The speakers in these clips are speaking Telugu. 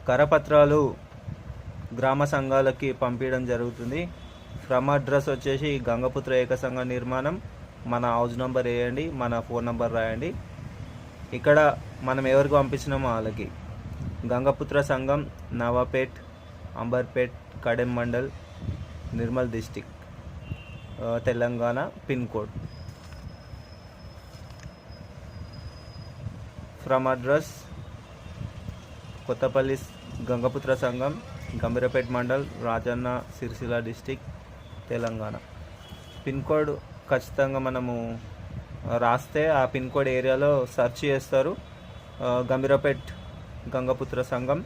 కరపత్రాలు గ్రామ సంఘాలకి పంపించడం జరుగుతుంది. ఫ్రమ్ అడ్రస్ వచ్చేసి గంగపుత్ర ఏక సంఘ నిర్మాణం. మన హౌస్ నెంబర్ వేయండి, మన ఫోన్ నెంబర్ రాయండి. ఇక్కడ మనం ఎవరికి పంపించినామో వాళ్ళకి. Gangaputra Sangham, Navapet, Amberpet, Kadem mandal, Nirmal district, Telangana. Pin code. From address Kothapalli Gangaputra Sangham, Gambhirpet mandal, Rajanna Sircilla district, Telangana. Pin code ఖచ్చితంగా మనము రాస్తే ఆ పిన్ కోడ్ ఏరియాలో సెర్చ్ చేస్తారు. Gambhirpet Gangaputra Sangham,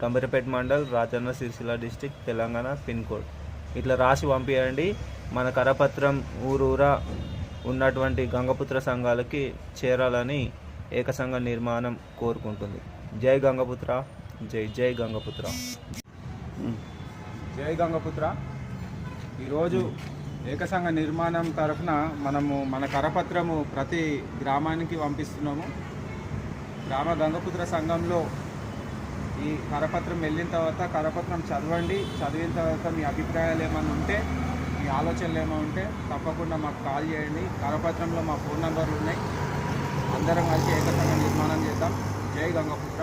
Gambhirpet mandal, Rajanna Sircilla district, Telangana. Pin code ఇట్లా రాసి పంపించండి. మన కరపత్రం ఊరూరా ఉన్నటువంటి గంగపుత్ర సంఘాలకి చేరాలని ఏక సంఘ నిర్మాణం కోరుకుంటుంది. జై గంగపుత్ర, జై జై గంగపుత్ర. జై గంగపుత్ర. ఈరోజు ఏకసంఘ నిర్మాణం తరఫున మనము మన కరపత్రము ప్రతి గ్రామానికి పంపిస్తున్నాము. గ్రామ గంగపుత్ర సంఘంలో ఈ కరపత్రం వెళ్ళిన తర్వాత కరపత్రం చదవండి. చదివిన తర్వాత మీ అభిప్రాయాలు ఏమైనా ఉంటే, మీ ఆలోచనలు ఏమైనా ఉంటే తప్పకుండా మాకు కాల్ చేయండి. కరపత్రంలో మా ఫోన్ నెంబర్లు ఉన్నాయి. అందరం కలిసి ఏకసంఘ నిర్మాణం చేద్దాం. జై గంగపుత్ర.